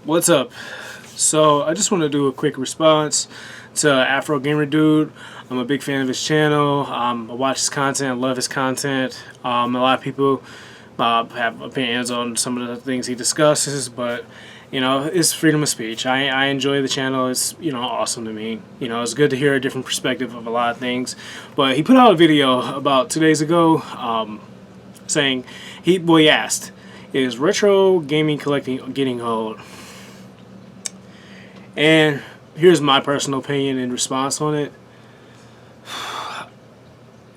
What's up? So I just want to do a quick response to Afro Gamer Dude. I'm a big fan of his channel. I watch his content. I love his content. A lot of people have opinions on some of the things he discusses, but it's freedom of speech. I enjoy the channel. It's awesome to me. It's good to hear a different perspective of a lot of things. But he put out a video about 2 days ago, saying he asked, "Is retro gaming collecting getting old?" And here's my personal opinion in response on it.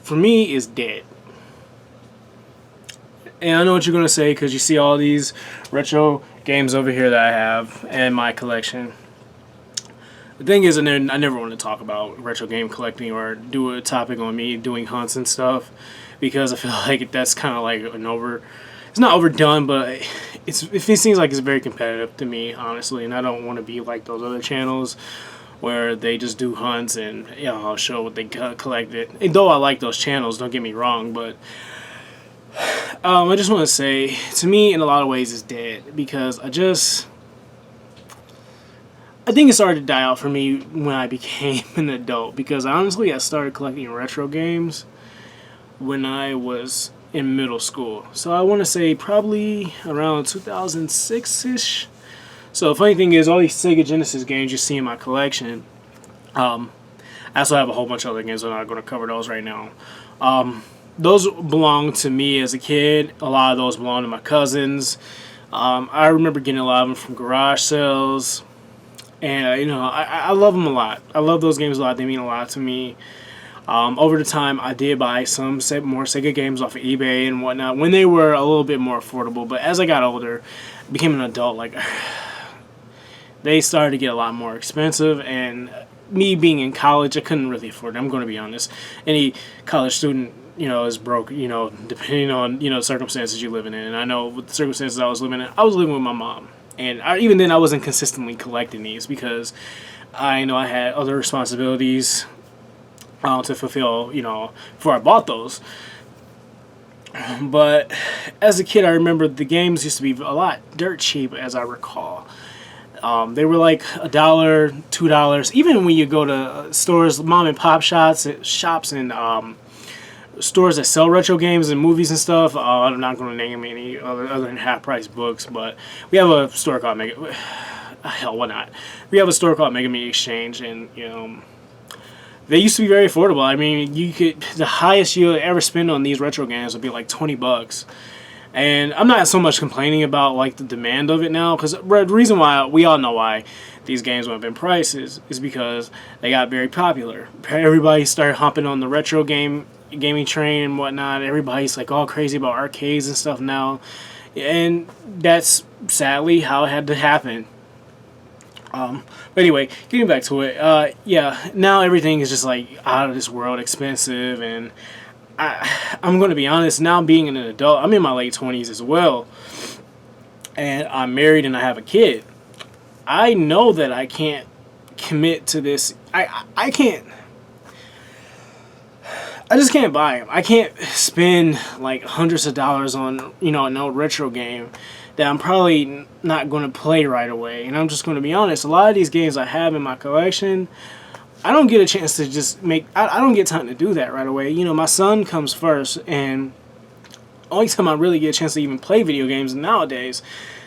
For me, it's dead. And I know what you're going to say because you see all these retro games over here that I have in my collection. The thing is, I never want to talk about retro game collecting or do a topic on me doing hunts and stuff because I feel like that's kind of like it's not overdone, but it seems like it's very competitive to me, honestly, and I don't want to be like those other channels where they just do hunts and I'll show what they collected. And though I like those channels, don't get me wrong, but I just want to say, to me, in a lot of ways, it's dead because I think it started to die out for me when I became an adult because honestly, I started collecting retro games when I was in middle school. So I want to say probably around 2006-ish. So the funny thing is, all these Sega Genesis games you see in my collection, I also have a whole bunch of other games. I'm not going to cover those right now. Those belong to me as a kid. A lot of those belong to my cousins. I remember getting a lot of them from garage sales. And, I love them a lot. I love those games a lot. They mean a lot to me. Over the time, I did buy some more Sega games off of eBay and whatnot when they were a little bit more affordable. But as I got older, became an adult, they started to get a lot more expensive. And me being in college, I couldn't really afford it. I'm going to be honest. Any college student, is broke, depending on, circumstances you're living in. And I know with the circumstances I was living in, I was living with my mom. And even then, I wasn't consistently collecting these because I know I had other responsibilities to fulfill, before I bought those. But as a kid, I remember the games used to be a lot dirt cheap, as I recall. They were like $1, $2. Even when you go to stores, mom and pop shops and stores that sell retro games and movies and stuff. I'm not going to name any other than half price books, but we have a store called Hell, why not? We have a store called Mega Me Exchange, and they used to be very affordable. I mean, the highest you'll ever spend on these retro games would be like $20. And I'm not so much complaining about like the demand of it now, because the reason why we all know why these games went up in prices is because they got very popular. Everybody started hopping on the retro gaming train and whatnot. Everybody's like all crazy about arcades and stuff now, and that's sadly how it had to happen. But anyway, getting back to it, now everything is just like out of this world expensive, and I'm going to be honest, now being an adult, I'm in my late 20s as well, and I'm married and I have a kid. I know that I can't commit to this. I just can't buy them. I can't spend like hundreds of dollars on, an old retro game that I'm probably not going to play right away. And I'm just going to be honest, a lot of these games I have in my collection, I don't get a chance to just I don't get time to do that right away. My son comes first, and only time I really get a chance to even play video games nowadays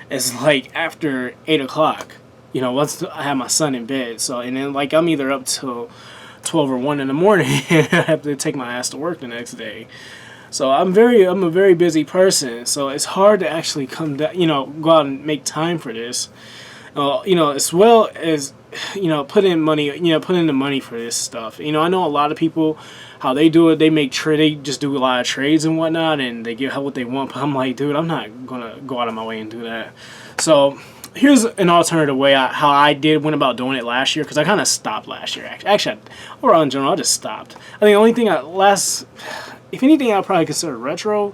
is like after 8 o'clock. Once I have my son in bed. So, and then like I'm either up till 12 or 1 in the morning and I have to take my ass to work the next day. So I'm a very busy person, so it's hard to actually come down, go out and make time for this. As well as, put in the money for this stuff. I know a lot of people, how they do it, they just do a lot of trades and whatnot, and they get what they want, but I'm like, dude, I'm not gonna go out of my way and do that. So here's an alternative way how I went about doing it last year, because I kind of stopped last year. Actually, overall in general, I just stopped. I think the only thing if anything I'll probably consider retro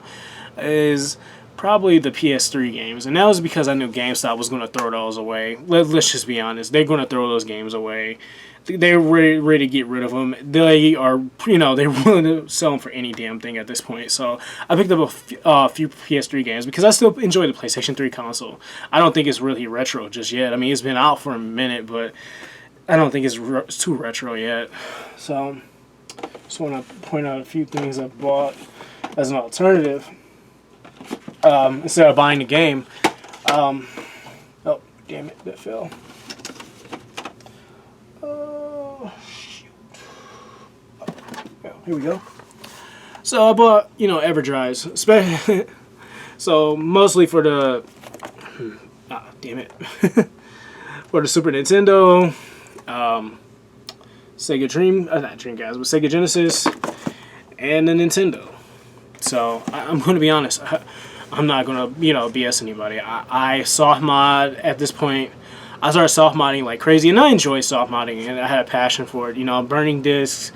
is probably the PS3 games, and that was because I knew GameStop was going to throw those away. Let's just be honest, they're going to throw those games away. They're ready to get rid of them. They are, they're willing to sell them for any damn thing at this point. So I picked up a few PS3 games because I still enjoy the PlayStation 3 console. I don't think it's really retro just yet. I mean, it's been out for a minute, but I don't think it's too retro yet. So just want to point out a few things I bought as an alternative instead of buying the game. Oh, damn it, that fell. Here we go. So I bought, EverDrives, especially. So mostly for the, damn it, for the Super Nintendo, Sega not Dreamcast, but Sega Genesis, and the Nintendo. So I'm going to be honest. I'm not going to, BS anybody. I soft mod at this point. I started soft modding like crazy, and I enjoy soft modding, and I had a passion for it. Burning discs,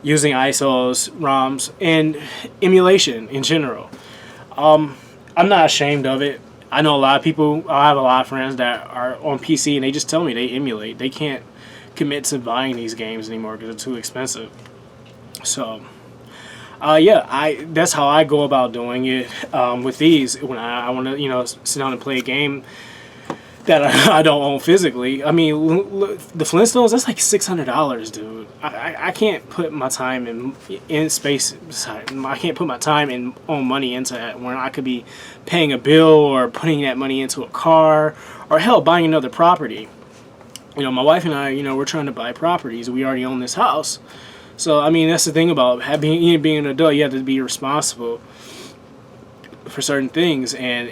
using ISOs, ROMs, and emulation in general. I'm not ashamed of it. I know a lot of people, I have a lot of friends that are on PC and they just tell me they emulate. They can't commit to buying these games anymore because they're too expensive. So, that's how I go about doing it with these. When I want to, sit down and play a game that I don't own physically. I mean, the Flintstones, that's like $600, dude. I can't put my time in space. I can't put my time and own money into that when I could be paying a bill or putting that money into a car or hell, buying another property. My wife and I, we're trying to buy properties. We already own this house. So, I mean, that's the thing about being an adult. You have to be responsible for certain things. And,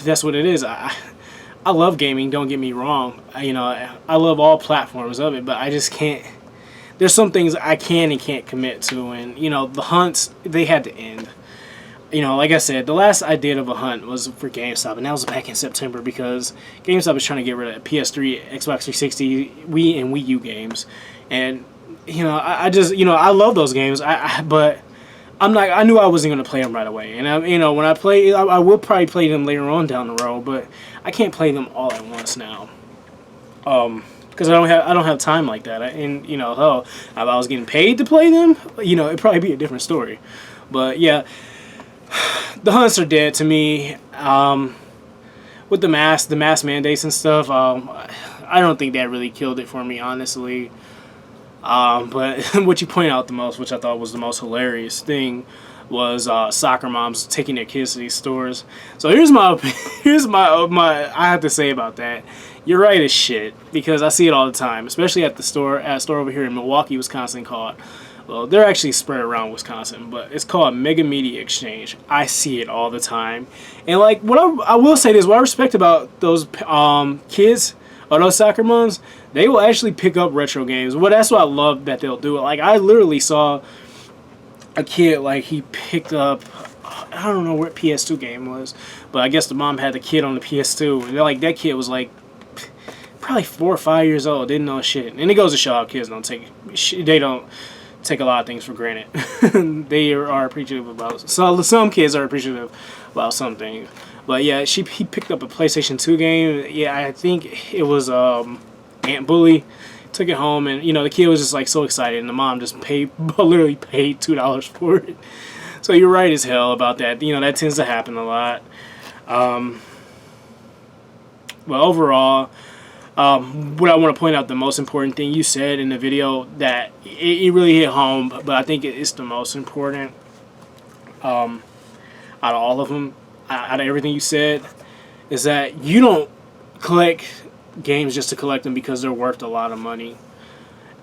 that's what it is. I love gaming, don't get me wrong. I love all platforms of it, but I just can't. There's some things I can and can't commit to, and the hunts, they had to end. Like I said, the last I did of a hunt was for GameStop, and that was back in September because GameStop was trying to get rid of PS3, Xbox 360, Wii, and Wii U games, and I just I love those games. But I'm not. I knew I wasn't going to play them right away, and when I play, I will probably play them later on down the road, but I can't play them all at once now, because I don't have time like that. If I was getting paid to play them, it'd probably be a different story. But yeah, the hunts are dead to me. With the mask mandates and stuff, I don't think that really killed it for me, honestly. But what you point out the most, which I thought was the most hilarious thing, was soccer moms taking their kids to these stores. So here's my I have to say about that. You're right as shit, because I see it all the time, especially at a store over here in Milwaukee, Wisconsin called. Well, they're actually spread around Wisconsin, but it's called Mega Media Exchange. I see it all the time, and like what I will say is what I respect about those kids. Or those soccer moms, they will actually pick up retro games. Well, that's what I love that they'll do it. Like, I literally saw a kid, like, he picked up, I don't know what PS2 game was, but I guess the mom had the kid on the PS2. And like, that kid was like, probably 4 or 5 years old, didn't know shit. And it goes to show how kids don't take a lot of things for granted. They are appreciative about, so some kids are appreciative about some things. But yeah, he picked up a PlayStation 2 game. Yeah, I think it was Aunt Bully. Took it home, and the kid was just like so excited, and the mom just literally paid $2 for it. So you're right as hell about that. That tends to happen a lot. But overall, what I want to point out, the most important thing you said in the video, that it really hit home, but I think it's the most important out of all of them. Out of everything you said, is that you don't collect games just to collect them because they're worth a lot of money.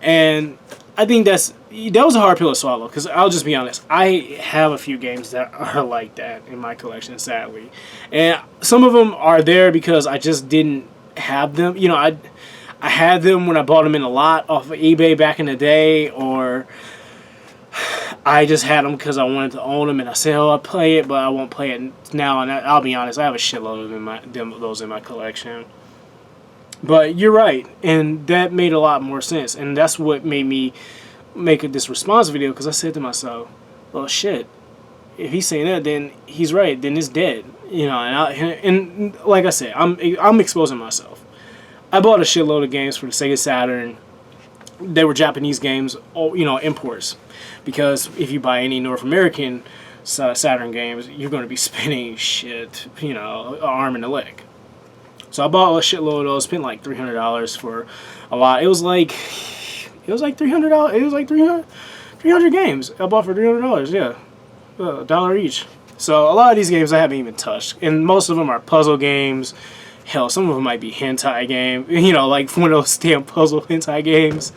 And I think that was a hard pill to swallow, because I'll just be honest, I have a few games that are like that in my collection, sadly. And some of them are there because I just didn't have them. I had them when I bought them in a lot off of eBay back in the day, or I just had them because I wanted to own them, and I said, I'll play it, but I won't play it now. And I'll be honest, I have a shitload of those in my collection. But you're right, and that made a lot more sense. And that's what made me make this response video, because I said to myself, well, shit, if he's saying that, then he's right, then it's dead. You know, and like I said, I'm exposing myself. I bought a shitload of games for the Sega Saturn. They were Japanese games, you know, imports, because if you buy any North American Saturn games, you're going to be spending shit, you know, an arm and a leg. So I bought a shitload of those. Spent like $300 for a lot. It was like $300. It was like 300 games. I bought for $300. Yeah, a dollar each. So a lot of these games I haven't even touched, and most of them are puzzle games. Hell, some of them might be hentai game. You know, like one of those damn puzzle hentai games.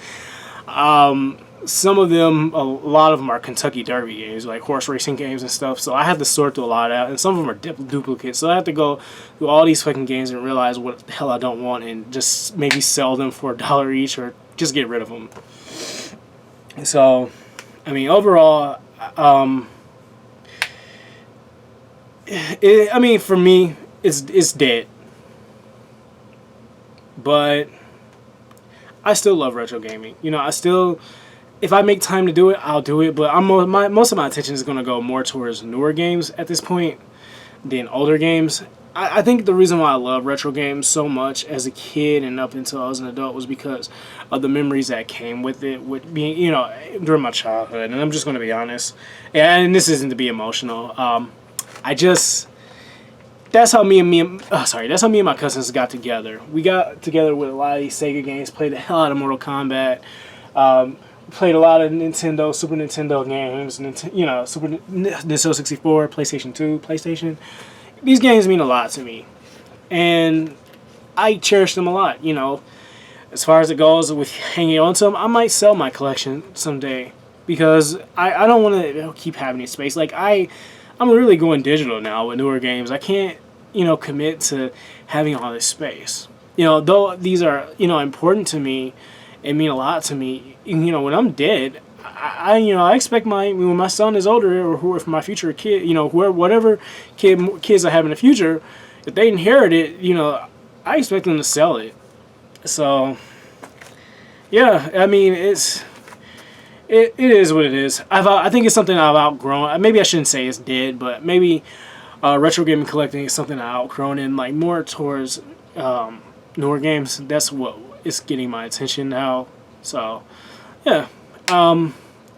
Some of them, a lot of them are Kentucky Derby games, like horse racing games and stuff. So I have to sort through a lot out, and some of them are duplicates. So I have to go through all these fucking games and realize what the hell I don't want, and just maybe sell them for a dollar each, or just get rid of them. So, I mean, overall, I mean, for me, it's dead. But I still love retro gaming. You know, I still, if I make time to do it, I'll do it. But most of my attention is going to go more towards newer games at this point than older games. I think the reason why I love retro games so much as a kid and up until I was an adult was because of the memories that came with it, with being, you know, during my childhood. And I'm just going to be honest. And this isn't to be emotional. That's how me and my cousins got together. We got together with a lot of these Sega games, played the hell out of Mortal Kombat, played a lot of Nintendo, Super Nintendo games, you know, Super Nintendo 64, PlayStation 2, PlayStation. These games mean a lot to me, and I cherish them a lot. You know, as far as it goes with hanging on to them, I might sell my collection someday because I don't want to keep having it space. Like I'm really going digital now with newer games. I can't, you know, commit to having all this space. You know, though these are, you know, important to me and mean a lot to me. You know, when I'm dead, I expect when my son is older, or if my future kid, you know, whatever kids I have in the future, if they inherit it, you know, I expect them to sell it. So, yeah, I mean, it is what it is. I think it's something I've outgrown. Maybe I shouldn't say it's dead, but maybe retro gaming collecting is something I've outgrown, and like more towards newer games. That's what is getting my attention now. So, yeah.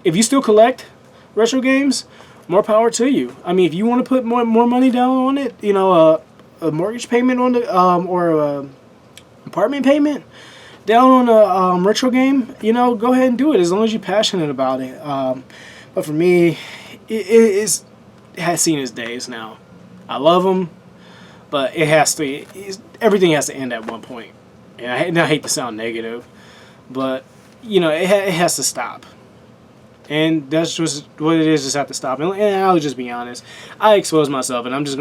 If you still collect retro games, more power to you. I mean, if you want to put more money down on it, you know, a mortgage payment on the or a apartment payment down on a retro game, you know, go ahead and do it as long as you're passionate about it. But for me, it has seen its days now. I love them, but everything has to end at one point. And I hate to sound negative, but you know, it has to stop. And that's just what it is. Just have to stop. And I'll just be honest. I expose myself, and I'll just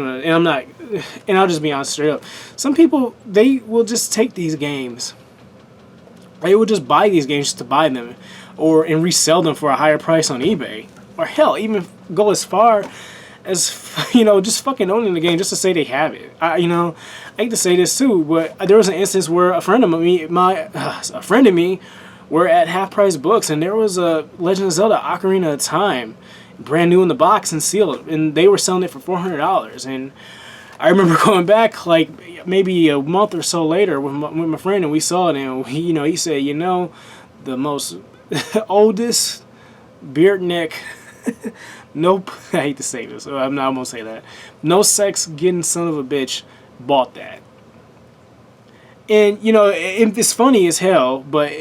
be honest straight up. Some people, they will just take these games. They will just buy these games just to buy them, and resell them for a higher price on eBay, or hell, even go as far as, you know, just fucking owning the game just to say they have it. You know, I hate to say this too, but there was an instance where a friend of me, were at Half Price Books, and there was a Legend of Zelda Ocarina of Time, brand new in the box and sealed, and they were selling it for $400. And I remember going back like maybe a month or so later with my friend, and we saw it, and he said, you know, the most oldest beard neck, nope, I hate to say this, so I'm not gonna say that, no sex getting son of a bitch bought that. And you know, it's funny as hell, but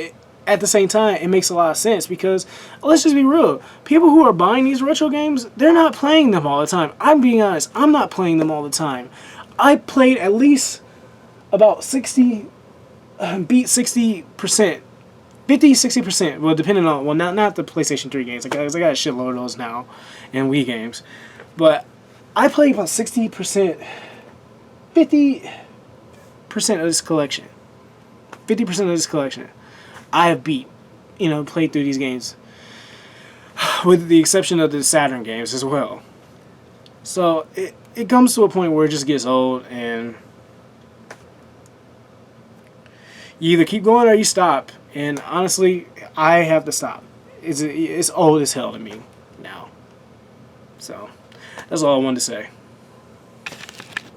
at the same time, it makes a lot of sense because, let's just be real, people who are buying these retro games, they're not playing them all the time. I'm being honest, I'm not playing them all the time. I played at least about 60%, 50-60%, well, depending on, well, not the PlayStation 3 games, I got a shitload of those now, and Wii games, but I played about 60%, 50% of this collection. 50% of this collection I have beat, you know, played through these games, with the exception of the Saturn games as well. So it comes to a point where it just gets old, and you either keep going or you stop. And honestly, I have to stop. It's old as hell to me now. So that's all I wanted to say.